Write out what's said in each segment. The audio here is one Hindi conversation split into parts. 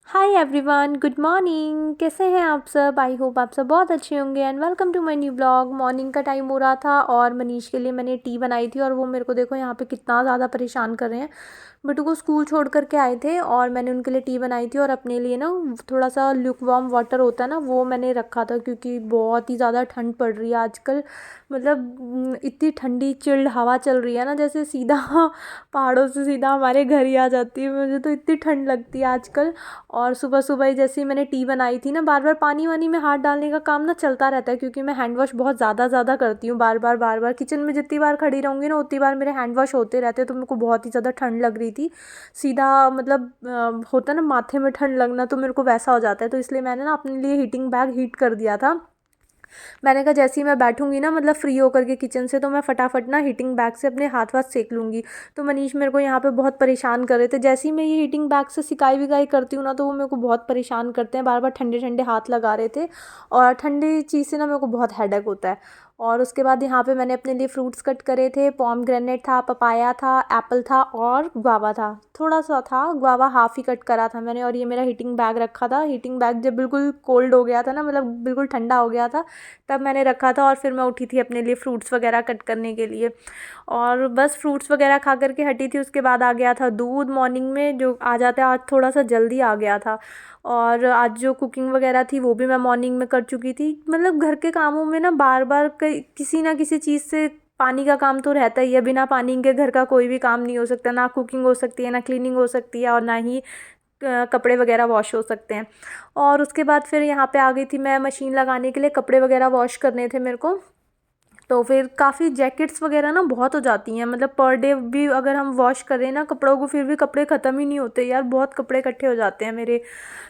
Hi everyone, good morning. कैसे हैं आप सब? आई होप आप सब बहुत अच्छे होंगे and welcome to my new blog. Morning का टाइम हो रहा था और मनीष के लिए मैंने टी बनाई थी और वो मेरे को देखो यहाँ पे कितना ज़्यादा परेशान कर रहे हैं। बिट्टू को स्कूल छोड़ कर के आए थे और मैंने उनके लिए टी बनाई थी और अपने लिए ना थोड़ा सा ल्यूक वार्म वाटर होता है ना, वो मैंने रखा था क्योंकि बहुत ही ज़्यादा ठंड पड़ रही है आजकल। मतलब इतनी ठंडी चिल्ड हवा चल रही है ना, जैसे सीधा पहाड़ों से सीधा हमारे घर ही आ जाती है। मुझे तो इतनी ठंड लगती है आजकल। और सुबह सुबह ही जैसे ही मैंने टी बनाई थी ना, बार बार पानी वानी में हाथ डालने का काम ना चलता रहता है क्योंकि मैं हैंड वॉश बहुत ज़्यादा करती हूँ। बार बार किचन में जितनी बार खड़ी रहूँगी ना उतनी बार मेरे हैंड वॉश होते रहते हैं। तो मेरे को बहुत ही ज़्यादा ठंड लग रही थी। सीधा मतलब होता है ना माथे में ठंड लगना, तो मेरे को वैसा हो जाता है। तो इसलिए मैंने ना अपने लिए हीटिंग बैग हीट कर दिया था। मैंने कहा जैसे ही मैं बैठूंगी ना, मतलब फ्री होकर के किचन से, तो मैं फटाफट ना हीटिंग बैग से अपने हाथ वाथ सेक लूँगी। तो मनीष मेरे को यहाँ पे बहुत परेशान कर रहे थे। जैसे ही मैं ये हीटिंग बैग से सिकाई विकाई करती हूँ ना, तो वो मेरे को बहुत परेशान करते हैं, बार बार ठंडे ठंडे हाथ लगा रहे थे। और ठंडी चीज़ से ना मेरे को बहुत हेडेक होता है। और उसके बाद यहाँ पे मैंने अपने लिए फ्रूट्स कट करे थे। पॉमग्रेनेट था, पपाया था, एप्पल था और गुआवा था। थोड़ा सा था गुआवा, हाफ़ ही कट करा था मैंने। और ये मेरा हीटिंग बैग रखा था। हीटिंग बैग जब बिल्कुल कोल्ड हो गया था ना, मतलब बिल्कुल ठंडा हो गया था, तब मैंने रखा था। और फिर मैं उठी थी अपने लिए फ्रूट्स वगैरह कट करने के लिए। और बस फ्रूट्स वगैरह खा करके हटी थी। उसके बाद आ गया था दूध मॉर्निंग में, जो आ जाता है, आज थोड़ा सा जल्दी आ गया था। और आज जो कुकिंग वगैरह थी वो भी मैं मॉर्निंग में कर चुकी थी। मतलब घर के कामों में ना बार बार किसी ना किसी चीज़ से पानी का काम तो रहता ही है। बिना पानी के घर का कोई भी काम नहीं हो सकता। ना कुकिंग हो सकती है, ना क्लीनिंग हो सकती है, और ना ही कपड़े वगैरह वॉश हो सकते हैं। और उसके बाद फिर यहाँ पे आ गई थी मैं मशीन लगाने के लिए। कपड़े वगैरह वॉश करने थे मेरे को। तो फिर काफ़ी जैकेट्स वगैरह ना बहुत हो जाती हैं। मतलब पर डे भी अगर हम वॉश करें ना कपड़ों को, फिर भी कपड़े ख़त्म ही नहीं होते यार। बहुत कपड़े इकट्ठे हो जाते हैं मेरे।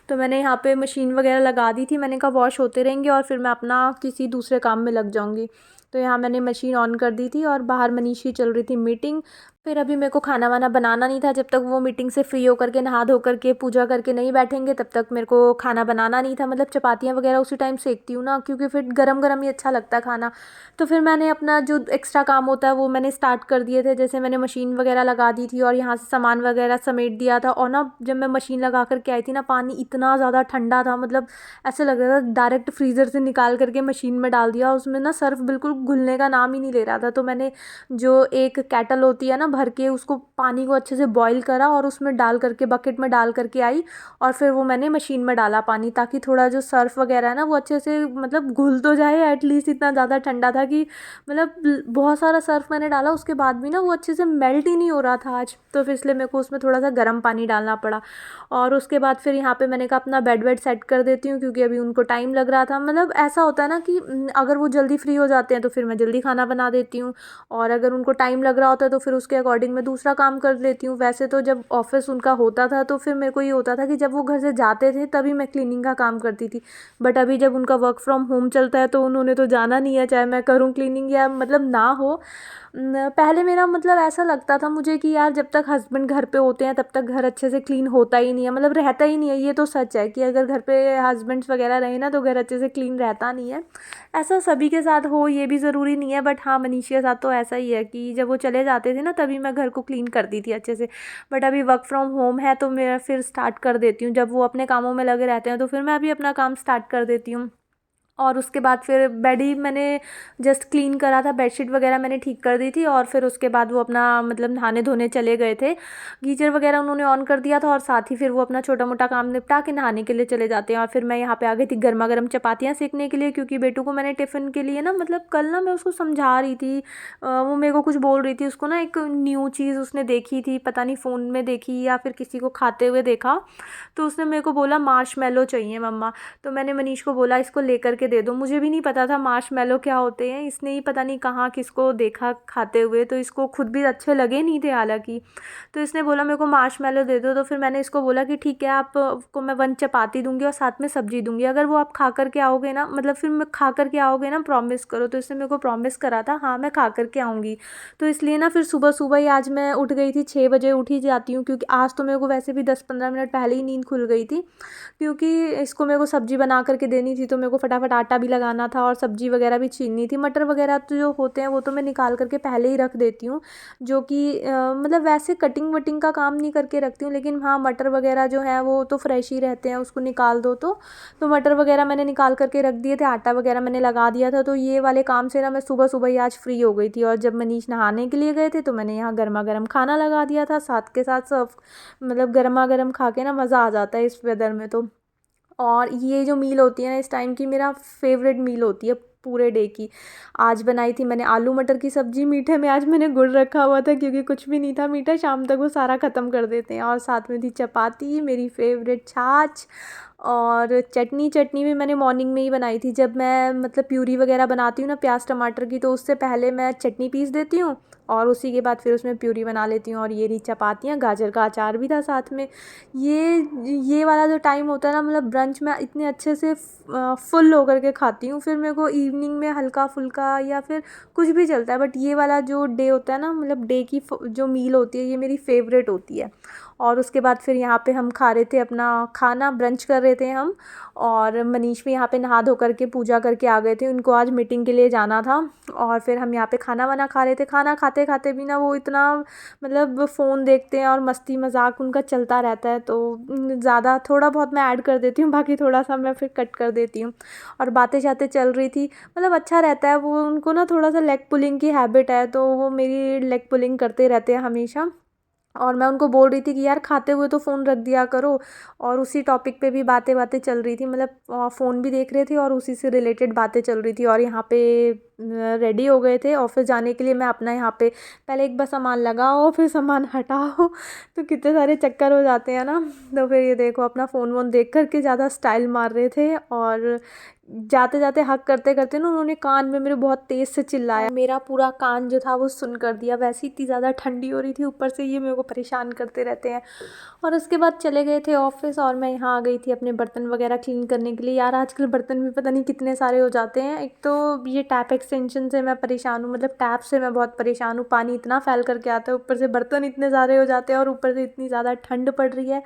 तो मैंने यहाँ पे मशीन वगैरह लगा दी थी। मैंने कहा वॉश होते रहेंगे और फिर मैं अपना किसी दूसरे काम में लग जाऊँगी। तो यहाँ मैंने मशीन ऑन कर दी थी और बाहर मनीष की चल रही थी मीटिंग। फिर अभी मेरे को खाना वाना बनाना नहीं था। जब तक वो मीटिंग से फ्री होकर के नहा धो करके पूजा करके नहीं बैठेंगे, तब तक मेरे को खाना बनाना नहीं था। मतलब चपातियाँ वगैरह उसी टाइम सेकती हूँ ना, क्योंकि फिर गरम गरम ही अच्छा लगता है खाना। तो फिर मैंने अपना जो एक्स्ट्रा काम होता है वो मैंने स्टार्ट कर दिए थे। जैसे मैंने मशीन वगैरह लगा दी थी और यहाँ से सामान वगैरह समेट दिया था। और ना जब मैं मशीन लगा करके आई थी ना, पानी इतना ज़्यादा ठंडा था, मतलब ऐसे लग रहा था डायरेक्ट फ्रीज़र से निकाल करके मशीन में डाल दिया। उसमें ना सर्फ बिल्कुल घुलने का नाम ही नहीं ले रहा था। तो मैंने जो एक कैटल होती है ना भर के, उसको पानी को अच्छे से बॉईल करा और उसमें डाल करके बकेट में डाल करके आई। और फिर वो मैंने मशीन में डाला पानी, ताकि थोड़ा जो सर्फ वगैरह है ना वो अच्छे से मतलब घुल तो जाए एटलीस्ट। इतना ज़्यादा ठंडा था कि मतलब बहुत सारा सर्फ मैंने डाला, उसके बाद भी ना वो अच्छे से मेल्ट ही नहीं हो रहा था आज। तो फिर इसलिए मेरे को उसमें थोड़ा सा गर्म पानी डालना पड़ा। और उसके बाद फिर यहाँ पे मैंने कहा अपना बेड वेड सेट कर देती हूँ, क्योंकि अभी उनको टाइम लग रहा था। मतलब ऐसा होता है ना कि अगर वो जल्दी फ्री हो जाते हैं तो फिर मैं जल्दी खाना बना देती हूँ, और अगर उनको टाइम लग रहा होता है तो फिर उसके अकॉर्डिंग मैं दूसरा काम कर लेती हूँ। वैसे तो जब ऑफिस उनका होता था तो फिर मेरे को ये होता था कि जब वो घर से जाते थे तभी मैं क्लीनिंग का काम करती थी। बट अभी जब उनका वर्क फ्रॉम होम चलता है तो उन्होंने तो जाना नहीं है, चाहे मैं करूँ क्लीनिंग या मतलब ना हो। पहले मेरा मतलब ऐसा लगता था मुझे कि यार जब तक हस्बैंड घर पे होते हैं तब तक घर अच्छे से क्लीन होता ही नहीं है, मतलब रहता ही नहीं है। ये तो सच है कि अगर घर पे हस्बैंड्स वगैरह रहे ना तो घर अच्छे से क्लीन रहता नहीं है। ऐसा सभी के साथ हो ये भी ज़रूरी नहीं है, बट हाँ मनीष के साथ तो ऐसा ही है कि जब वो चले जाते थे ना तभी मैं घर को क्लीन करती थी अच्छे से। बट अभी वर्क फ्रॉम होम है तो मैं फिर स्टार्ट कर देती हूँ। जब वो अपने कामों में लगे रहते हैं तो फिर मैं भी अपना काम स्टार्ट कर देती हूँ। और उसके बाद फिर बेड ही मैंने जस्ट क्लीन करा था, बेडशीट वगैरह मैंने ठीक कर दी थी। और फिर उसके बाद वो अपना मतलब नहाने धोने चले गए थे। गीजर वगैरह उन्होंने ऑन कर दिया था और साथ ही फिर वो अपना छोटा मोटा काम निपटा के नहाने के लिए चले जाते हैं। और फिर मैं यहाँ पे आ गई थी गर्मा गर्म चपातियाँ सेकने के लिए, क्योंकि बेटू को मैंने टिफ़िन के लिए ना, मतलब कल ना मैं उसको समझा रही थी, वो मेरे को कुछ बोल रही थी। उसको ना एक न्यू चीज़ उसने देखी थी, पता नहीं फ़ोन में देखी या फिर किसी को खाते हुए देखा। तो उसने मेरे को बोला मार्शमैलो चाहिए मम्मा। तो मैंने मनीष को बोला इसको लेकर के दे दो। मुझे भी नहीं पता था मार्शमैलो क्या होते हैं। इसने ही पता नहीं कहाँ किसको देखा खाते हुए, तो इसको खुद भी अच्छे लगे नहीं थे हालांकि। तो इसने बोला मेरे को मार्शमैलो दे दो। तो फिर मैंने इसको बोला कि ठीक है, आपको मैं 1 चपाती दूंगी और साथ में सब्जी दूंगी, अगर वो आप खा करके आओगे ना, मतलब फिर मैं खा करके आओगे ना, प्रॉमिस करो। तो इसने मेरे को प्रॉमिस करा था, हाँ मैं खा करके आऊँगी। तो इसलिए ना फिर सुबह सुबह ही आज मैं उठ गई थी, 6 बजे उठ ही जाती हूँ, क्योंकि आज तो मेरे को वैसे भी 10-15 मिनट पहले ही नींद खुल गई थी, क्योंकि इसको मेरे को सब्जी बना करके देनी थी। तो मेरे को फटाफट आटा भी लगाना था और सब्ज़ी वगैरह भी छीलनी थी। मटर वगैरह तो जो होते हैं वो तो मैं निकाल करके पहले ही रख देती हूँ, जो कि मतलब वैसे कटिंग वटिंग का काम नहीं करके रखती हूँ, लेकिन हाँ मटर वगैरह जो है वो तो फ्रेश ही रहते हैं, उसको निकाल दो तो मटर वगैरह मैंने निकाल करके रख दिए थे, आटा वगैरह मैंने लगा दिया था। तो ये वाले काम से ना मैं सुबह सुबह ही आज फ्री हो गई थी। और जब मनीष नहाने के लिए गए थे तो मैंने यहाँ गर्मा गर्म खाना लगा दिया था, साथ के साथ सर्व मतलब गर्मा गर्म खा के ना मज़ा आ जाता है इस वेदर में तो। और ये जो मील होती है ना इस टाइम की, मेरा फेवरेट मील होती है पूरे डे की। आज बनाई थी मैंने आलू मटर की सब्ज़ी, मीठे में आज मैंने गुड़ रखा हुआ था क्योंकि कुछ भी नहीं था मीठा, शाम तक वो सारा ख़त्म कर देते हैं। और साथ में थी चपाती, मेरी फेवरेट छाछ, और चटनी। चटनी भी मैंने मॉर्निंग में ही बनाई थी। जब मैं मतलब प्यूरी वगैरह बनाती हूँ ना प्याज टमाटर की, तो उससे पहले मैं चटनी पीस देती हूँ और उसी के बाद फिर उसमें प्यूरी बना लेती हूँ। और ये रही चपातियाँ, गाजर का अचार भी था साथ में। ये वाला जो टाइम होता है ना, मतलब ब्रंच में इतने अच्छे से फुल होकर के खाती हूँ। फिर मेरे को इवनिंग में हल्का फुल्का या फिर कुछ भी चलता है, बट ये वाला जो डे होता है ना, मतलब डे की जो मील होती है ये मेरी फेवरेट होती है। और उसके बाद फिर यहाँ पे हम खा रहे थे अपना खाना, ब्रंच कर रहे थे हम। और मनीष भी यहाँ पे नहा धो करके पूजा करके आ गए थे, उनको आज मीटिंग के लिए जाना था। और फिर हम यहाँ पे खाना वाना खा रहे थे। खाना खाते खाते भी ना वो इतना मतलब फ़ोन देखते हैं और मस्ती मजाक उनका चलता रहता है, तो ज़्यादा थोड़ा बहुत मैं ऐड कर देती हूँ, बाकी थोड़ा सा मैं फिर कट कर देती हूँ। और बातें शातें चल रही थी, मतलब अच्छा रहता है। वो उनको ना थोड़ा सा लेग पुलिंग की हैबिट है, तो वो मेरी लेग पुलिंग करते रहते हैं हमेशा। और मैं उनको बोल रही थी कि यार खाते हुए तो फ़ोन रख दिया करो। और उसी टॉपिक पे भी बातें बातें चल रही थी, मतलब फ़ोन भी देख रहे थे और उसी से रिलेटेड बातें चल रही थी। और यहाँ पे रेडी हो गए थे ऑफिस जाने के लिए। मैं अपना यहाँ पे पहले एक बार सामान लगाओ फिर सामान हटाओ तो कितने सारे चक्कर हो जाते हैं ना। तो फिर ये देखो अपना फ़ोन वोन देख करके ज़्यादा स्टाइल मार रहे थे। और जाते जाते हक करते करते ना उन्होंने कान में मेरे बहुत तेज़ से चिल्लाया, मेरा पूरा कान जो था वो सुन कर दिया। वैसे इतनी ज़्यादा ठंडी हो रही थी, ऊपर से ये मेरे को परेशान करते रहते हैं। और उसके बाद चले गए थे ऑफिस और मैं यहाँ आ गई थी अपने बर्तन वगैरह क्लीन करने के लिए। यार आजकल बर्तन भी पता नहीं कितने सारे हो जाते हैं। एक तो ये टैप एक्सटेंशन से मैं परेशान हूँ, मतलब टैप से मैं बहुत परेशान हूँ। पानी इतना फैल करके आता है, ऊपर से बर्तन इतने सारे हो जाते हैं और ऊपर से इतनी ज़्यादा ठंड पड़ रही है।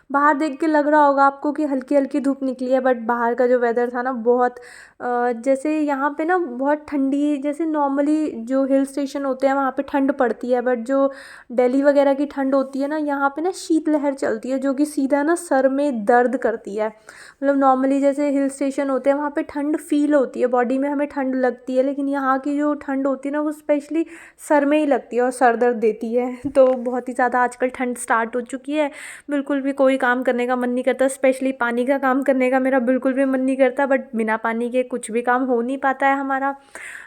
बाहर देख के लग रहा होगा आपको कि हल्की हल्की धूप निकली है, बट बाहर का जो वेदर था ना बहुत जैसे यहाँ पे ना बहुत ठंडी, जैसे नॉर्मली जो हिल स्टेशन होते हैं वहाँ पे ठंड पड़ती है, बट जो दिल्ली वगैरह की ठंड होती है ना, यहाँ पे ना शीतलहर चलती है जो कि सीधा ना सर में दर्द करती है। मतलब नॉर्मली जैसे हिल स्टेशन होते हैं वहाँ पे ठंड फील होती है, बॉडी में हमें ठंड लगती है, लेकिन यहाँ की जो ठंड होती है ना वो स्पेशली सर में ही लगती है और सर दर्द देती है। तो बहुत ही ज़्यादा आजकल ठंड स्टार्ट हो चुकी है, बिल्कुल भी कोई काम करने का मन नहीं करता। स्पेशली पानी का काम करने का मेरा बिल्कुल भी मन नहीं करता, बट बिना पानी के कुछ भी काम हो नहीं पाता है हमारा,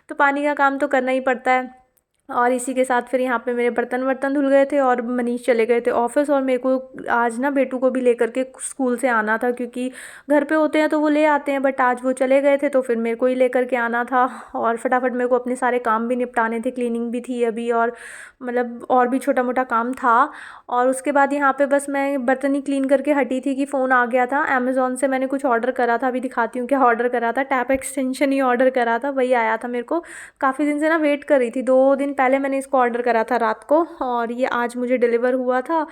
तो पानी का काम तो करना ही पड़ता है। और इसी के साथ फिर यहाँ पे मेरे बर्तन वर्तन धुल गए थे और मनीष चले गए थे ऑफिस। और मेरे को आज ना बेटू को भी लेकर के स्कूल से आना था, क्योंकि घर पे होते हैं तो वो ले आते हैं, बट आज वो चले गए थे तो फिर मेरे को ही लेकर के आना था। और फटाफट मेरे को अपने सारे काम भी निपटाने थे, क्लीनिंग भी थी अभी और मतलब और भी छोटा मोटा काम था। और उसके बाद यहाँ पे बस मैं बर्तन ही क्लीन करके हटी थी कि फ़ोन आ गया था अमेज़ोन से। मैंने कुछ ऑर्डर करा था, अभी दिखाती हूँ क्या ऑर्डर करा था। टैप एक्सटेंशन ही ऑर्डर करा था, वही आया था मेरे को। काफ़ी दिन से ना वेट कर रही थी, 2 दिन पहले मैंने इसको ऑर्डर करा था रात को और ये आज मुझे डिलीवर हुआ था।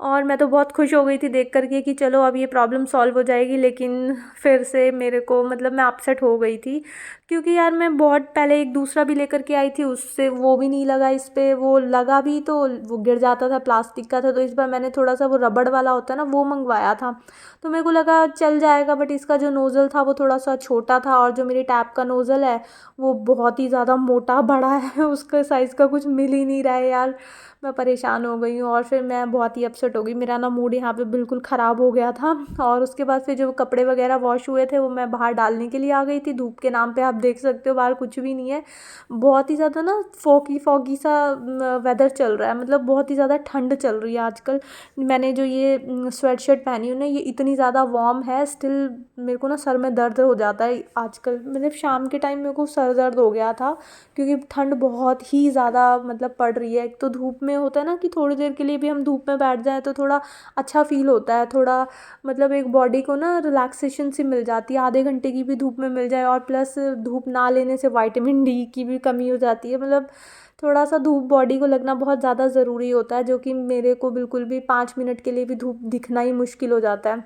और मैं तो बहुत खुश हो गई थी देख करके कि चलो अब ये प्रॉब्लम सॉल्व हो जाएगी, लेकिन फिर से मेरे को मतलब मैं अपसेट हो गई थी, क्योंकि यार मैं बहुत पहले एक दूसरा भी लेकर के आई थी, उससे वो भी नहीं लगा, इस पर वो लगा भी तो वो गिर जाता था, प्लास्टिक का था। तो इस बार मैंने थोड़ा सा वो रबड़ वाला होता है ना वो मंगवाया था, तो मेरे को लगा चल जाएगा, बट इसका जो नोज़ल था वो थोड़ा सा छोटा था और जो मेरी टैप का नोज़ल है वो बहुत ही ज़्यादा मोटा बड़ा है उसका साइज़ का कुछ मिल ही नहीं रहा है यार। मैं परेशान हो गई हूँ और फिर मैं बहुत ही अपसेट हो गई, मेरा ना मूड यहाँ पे बिल्कुल ख़राब हो गया था। और उसके बाद फिर जो कपड़े वगैरह वॉश हुए थे वो मैं बाहर डालने के लिए आ गई थी। धूप के नाम पे आप देख सकते हो बाहर कुछ भी नहीं है, बहुत ही ज़्यादा ना फॉगी फॉगी सा वेदर चल रहा है, मतलब बहुत ही ज़्यादा ठंड चल रही है आजकल। मैंने जो ये स्वेट शर्ट पहनी हूँ ना ये इतनी ज़्यादा वार्म है, स्टिल मेरे को ना सर में दर्द हो जाता है आजकल। मतलब शाम के टाइम मेरे को सर दर्द हो गया था, क्योंकि ठंड बहुत ही ज़्यादा मतलब पड़ रही है। एक तो धूप में होता है ना कि थोड़ी देर के लिए भी हम धूप में बैठ जाएं तो थोड़ा अच्छा फील होता है, थोड़ा मतलब एक बॉडी को ना रिलैक्सेशन सी मिल जाती है, आधे घंटे की भी धूप में मिल जाए। और प्लस धूप ना लेने से विटामिन डी की भी कमी हो जाती है, मतलब थोड़ा सा धूप बॉडी को लगना बहुत ज़्यादा ज़रूरी होता है, जो कि मेरे को बिल्कुल भी 5 मिनट के लिए भी धूप दिखना ही मुश्किल हो जाता है।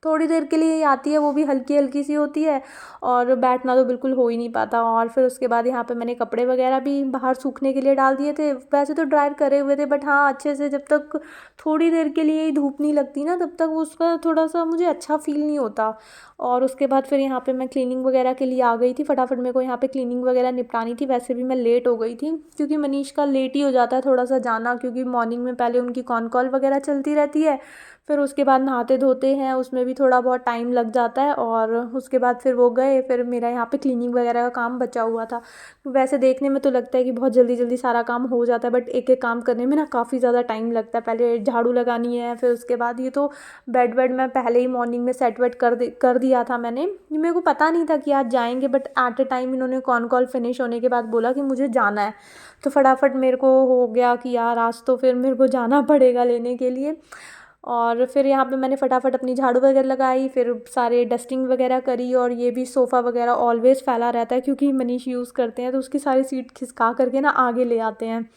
थोड़ी देर के लिए ही आती है, वो भी हल्की हल्की सी होती है, और बैठना तो बिल्कुल हो ही नहीं पाता। और फिर उसके बाद यहाँ पे मैंने कपड़े वगैरह भी बाहर सूखने के लिए डाल दिए थे, वैसे तो ड्रायर करे हुए थे, बट हाँ अच्छे से जब तक थोड़ी देर के लिए ही धूप नहीं लगती ना, तब तक उसका थोड़ा सा मुझे अच्छा फील नहीं होता। और उसके बाद फिर यहाँ पे मैं क्लीनिंग वगैरह के लिए आ गई थी, फटाफट मेरे को यहाँ पे क्लीनिंग वगैरह निपटानी थी। वैसे भी मैं लेट हो गई थी, क्योंकि मनीष का लेट ही हो जाता है थोड़ा सा जाना, क्योंकि मॉर्निंग में पहले उनकी कॉन कॉल वगैरह चलती रहती है, फिर उसके बाद नहाते धोते हैं, उसमें भी थोड़ा बहुत टाइम लग जाता है। और उसके बाद फिर वो गए, फिर मेरा यहाँ पे क्लीनिंग वगैरह का काम बचा हुआ था। वैसे देखने में तो लगता है कि बहुत जल्दी जल्दी सारा काम हो जाता है, बट एक एक काम करने में ना काफ़ी ज़्यादा टाइम लगता है। पहले झाड़ू लगानी है, फिर उसके बाद ये तो बेड वेड मैं पहले ही मॉर्निंग में सेट वेट कर दिया था मैंने। मेरे को पता नहीं था कि आज जाएंगे, बट एट अ टाइम इन्होंने कॉन कॉल फिनिश होने के बाद बोला कि मुझे जाना है, तो फटाफट मेरे को हो गया कि यार आज तो फिर मेरे को जाना पड़ेगा लेने के लिए। और फिर यहाँ पे मैंने फटाफट अपनी झाड़ू वगैरह लगाई, फिर सारे डस्टिंग वगैरह करी। और ये भी सोफ़ा वगैरह ऑलवेज़ फैला रहता है, क्योंकि मनीष यूज़ करते हैं, तो उसकी सारी सीट खिसका करके ना आगे ले आते हैं।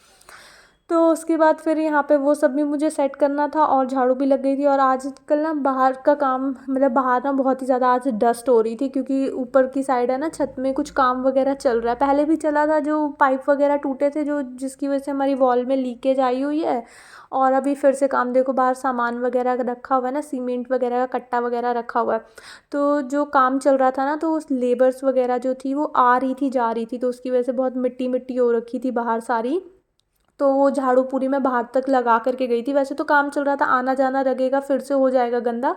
तो उसके बाद फिर यहाँ पे वो सब भी मुझे सेट करना था, और झाड़ू भी लग गई थी। और आजकल ना बाहर का काम, मतलब बाहर ना बहुत ही ज़्यादा आज डस्ट हो रही थी, क्योंकि ऊपर की साइड है ना, छत में कुछ काम वगैरह चल रहा है। पहले भी चला था, जो पाइप वगैरह टूटे थे, जो जिसकी वजह से हमारी वॉल में लीकेज आई हुई है। और अभी फिर से काम, देखो बाहर सामान वगैरह रखा हुआ है ना, सीमेंट वगैरह का कट्टा वगैरह रखा हुआ है। तो जो काम चल रहा था ना, तो उस लेबर्स वगैरह जो थी वो आ रही थी जा रही थी, तो उसकी वजह से बहुत मिट्टी मिट्टी हो रखी थी बाहर सारी। तो वो झाड़ू पूरी मैं बाहर तक लगा करके गई थी। वैसे तो काम चल रहा था, आना जाना लगेगा, फिर से हो जाएगा गंदा,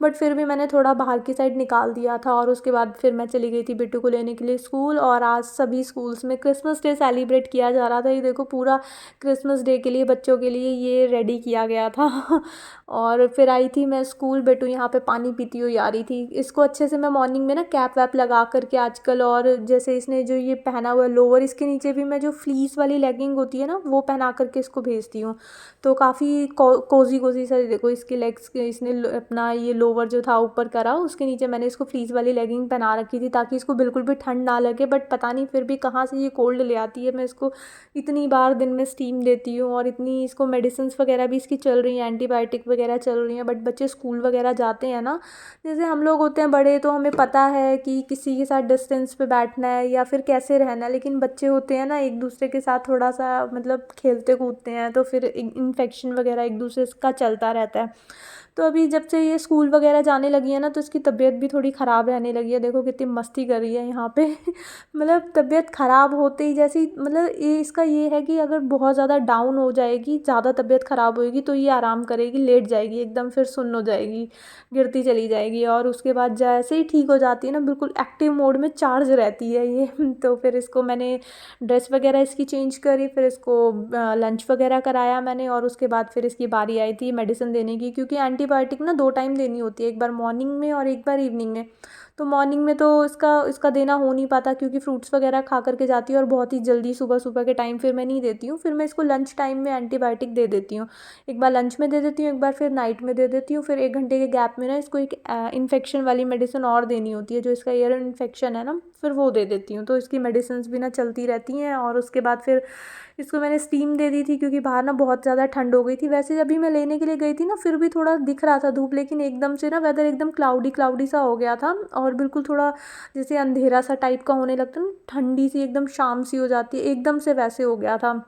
बट फिर भी मैंने थोड़ा बाहर की साइड निकाल दिया था। और उसके बाद फिर मैं चली गई थी बिट्टू को लेने के लिए स्कूल। और आज सभी स्कूल्स में क्रिसमस डे सेलिब्रेट किया जा रहा था। ये देखो पूरा क्रिसमस डे के लिए बच्चों के लिए ये रेडी किया गया था। और फिर आई थी मैं स्कूल, बिट्टू यहाँ पे पानी पीती हुई आ रही थी। इसको अच्छे से मैं मॉर्निंग में ना कैप वैप लगा करके आजकल, और जैसे इसने जो ये पहना हुआ है लोअर, इसके नीचे भी मैं जो फ्लीस वाली लेगिंग होती है ना, वो पहना करके इसको भेजती हूँ। तो काफ़ी कोजी कोजी सा, देखो इसके लेग्स, इसने अपना ये लोअर जो था ऊपर करा, उसके नीचे मैंने इसको फ्लीस वाली लेगिंग पहना रखी थी, ताकि इसको बिल्कुल भी ठंड ना लगे। बट पता नहीं फिर भी कहाँ से ये कोल्ड ले आती है। मैं इसको इतनी बार दिन में स्टीम देती हूँ, और इतनी इसको मेडिसिन वगैरह भी इसकी चल रही हैं, एंटीबायोटिक वगैरह चल रही हैं, बट बच्चे स्कूल वगैरह जाते हैं ना, जैसे हम लोग होते हैं बड़े, तो हमें पता है कि किसी के साथ डिस्टेंस पे बैठना है या फिर कैसे रहना है। लेकिन बच्चे होते हैं ना, एक दूसरे के साथ थोड़ा सा मतलब खेलते कूदते हैं, तो फिर इन्फेक्शन वगैरह एक दूसरे का चलता रहता है। तो अभी जब से ये स्कूल वगैरह जाने लगी है ना, तो इसकी तबीयत भी थोड़ी ख़राब रहने लगी है। देखो कितनी मस्ती कर रही है यहाँ पे। मतलब तबीयत ख़राब होते ही जैसी, मतलब ये इसका ये है कि अगर बहुत ज़्यादा डाउन हो जाएगी, ज़्यादा तबीयत ख़राब होएगी, तो ये आराम करेगी, लेट जाएगी, एकदम फिर सुन्न हो जाएगी, गिरती चली जाएगी। और उसके बाद जैसे ही ठीक हो जाती है ना, बिल्कुल एक्टिव मोड में चार्ज रहती है ये। तो फिर इसको मैंने ड्रेस वगैरह इसकी चेंज करी, फिर इसको लंच वगैरह कराया मैंने। और उसके बाद फिर इसकी बारी आई थी मेडिसिन देने की, क्योंकि एंटीबायोटिक ना 2 टाइम देनी होती है, एक बार मॉर्निंग में और एक बार इवनिंग में। तो मॉर्निंग में तो इसका देना हो नहीं पाता, क्योंकि फ्रूट्स वगैरह खा करके जाती है, और बहुत ही जल्दी सुबह सुबह के टाइम फिर मैं नहीं देती हूँ। फिर मैं इसको लंच टाइम में एंटीबायोटिक दे देती हूँ, एक बार लंच में दे देती हूँ, एक बार फिर नाइट में दे देती हूँ। फिर 1 घंटे के गैप में ना इसको एक इन्फेक्शन वाली मेडिसिन और देनी होती है, जो इसका ईयर इन्फेक्शन है ना, फिर वो दे देती हूँ। तो इसकी मेडिसिन भी ना चलती रहती हैं। और उसके बाद फिर इसको मैंने स्टीम दे दी थी, क्योंकि बाहर ना बहुत ज़्यादा ठंड हो गई थी। वैसे अभी मैं लेने के लिए गई थी ना, फिर भी थोड़ा दिख रहा था धूप, लेकिन एकदम से ना वेदर एकदम क्लाउडी क्लाउडी सा हो गया था, और बिल्कुल थोड़ा जैसे अंधेरा सा टाइप का होने लगता है ना, ठंडी सी एकदम शाम सी हो जाती है, एकदम से वैसे हो गया था।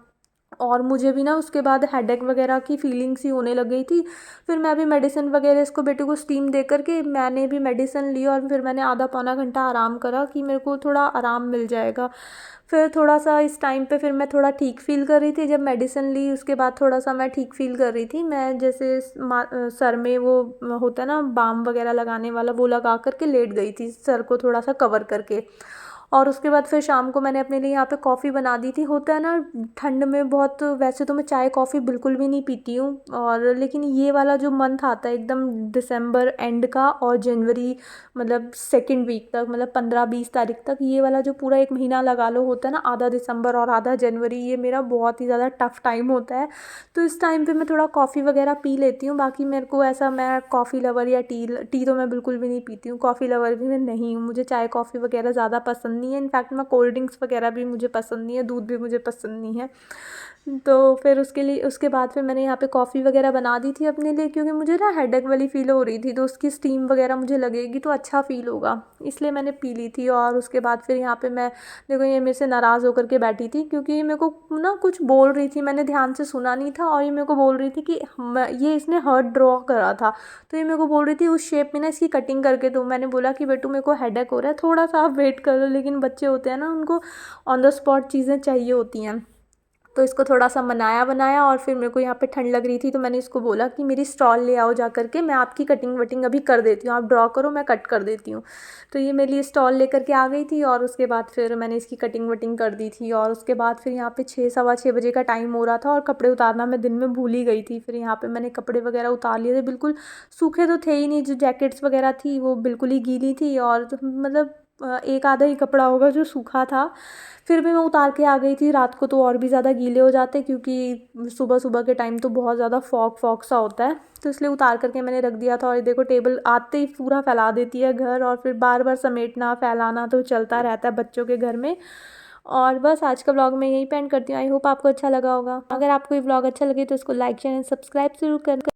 और मुझे भी ना उसके बाद हेडेक वगैरह की फीलिंग सी होने लग गई थी। फिर मैं भी मेडिसिन वगैरह इसको बेटे को स्टीम दे करके मैंने भी मेडिसिन ली, और फिर मैंने आधा पौना घंटा आराम करा कि मेरे को थोड़ा आराम मिल जाएगा। फिर थोड़ा सा इस टाइम पे फिर मैं थोड़ा ठीक फ़ील कर रही थी। जब मेडिसिन ली उसके बाद थोड़ा सा मैं ठीक फ़ील कर रही थी। मैं जैसे सर में वो होता है ना बाम वगैरह लगाने वाला, वो लगा करके लेट गई थी, सर को थोड़ा सा कवर करके। और उसके बाद फिर शाम को मैंने अपने लिए यहाँ पे कॉफ़ी बना दी थी। होता है ना ठंड में बहुत, वैसे तो मैं चाय कॉफ़ी बिल्कुल भी नहीं पीती हूँ, और लेकिन ये वाला जो मंथ आता है एकदम दिसंबर एंड का और जनवरी मतलब सेकंड वीक तक, मतलब 15-20 तारीख तक, ये वाला जो पूरा 1 महीना लगा लो होता है ना, आधा दिसंबर और आधा जनवरी, ये मेरा बहुत ही ज़्यादा टफ टाइम होता है। तो इस टाइम पे मैं थोड़ा कॉफ़ी वगैरह पी लेती हूँ। बाकी मेरे को ऐसा, मैं कॉफ़ी लवर या टी तो मैं बिल्कुल भी नहीं पीती हूँ, कॉफ़ी लवर भी मैं नहीं हूँ, मुझे चाय कॉफ़ी वगैरह ज़्यादा पसंद नहीं है। इनफैक्ट मैं कोल्ड ड्रिंक्स वगैरह भी मुझे पसंद नहीं है, दूध भी मुझे पसंद नहीं है। तो फिर उसके बाद फिर मैंने यहाँ पे कॉफ़ी वगैरह बना दी थी अपने लिए, क्योंकि मुझे ना हेडेक वाली फ़ील हो रही थी, तो उसकी स्टीम वगैरह मुझे लगेगी तो अच्छा फ़ील होगा, इसलिए मैंने पी ली थी। और उसके बाद फिर यहाँ पे मैं, देखो ये मेरे से नाराज़ होकर के बैठी थी, क्योंकि ये मेरे को ना कुछ बोल रही थी, मैंने ध्यान से सुना नहीं था, और ये मेरे को बोल रही थी कि ये इसने हार्ट ड्रॉ करा था, तो ये मेरे को बोल रही थी उस शेप में ना इसकी कटिंग करके दो। मैंने बोला कि बेटू मेरे को हेडेक हो रहा है, थोड़ा सा आप वेट कर लो, लेकिन बच्चे होते हैं ना, उनको ऑन द स्पॉट चीज़ें चाहिए होती हैं। तो इसको थोड़ा सा मनाया बनाया, और फिर मेरे को यहाँ पे ठंड लग रही थी, तो मैंने इसको बोला कि मेरी स्टॉल ले आओ जा करके, मैं आपकी कटिंग वटिंग अभी कर देती हूँ, आप ड्रॉ करो मैं कट कर देती हूँ। तो ये मेरे लिए स्टॉल लेकर के आ गई थी, और उसके बाद फिर मैंने इसकी कटिंग वटिंग कर दी थी। और उसके बाद फिर यहाँ पे 6 सवा 6 बजे का टाइम हो रहा था, और कपड़े उतारना मैं दिन में भूल ही गई थी। फिर यहाँ पे मैंने कपड़े वगैरह उतार लिए थे, बिल्कुल सूखे तो थे ही नहीं, जो जैकेट्स वगैरह थी वो बिल्कुल ही गीली थी, और मतलब एक आधा ही कपड़ा होगा जो सूखा था। फिर भी मैं उतार के आ गई थी, रात को तो और भी ज़्यादा गीले हो जाते, क्योंकि सुबह सुबह के टाइम तो बहुत ज़्यादा फॉग फॉग सा होता है, तो इसलिए उतार करके मैंने रख दिया था। और ये देखो टेबल आते ही पूरा फैला देती है घर, और फिर बार बार समेटना फैलाना तो चलता रहता है बच्चों के घर में। और बस आज का व्लॉग मैं यहीं पे एंड करती हूँ। आई होप आपको अच्छा लगा होगा। अगर आपको ये व्लॉग अच्छा लगे तो इसको लाइक शेयर एंड सब्सक्राइब जरूर करना।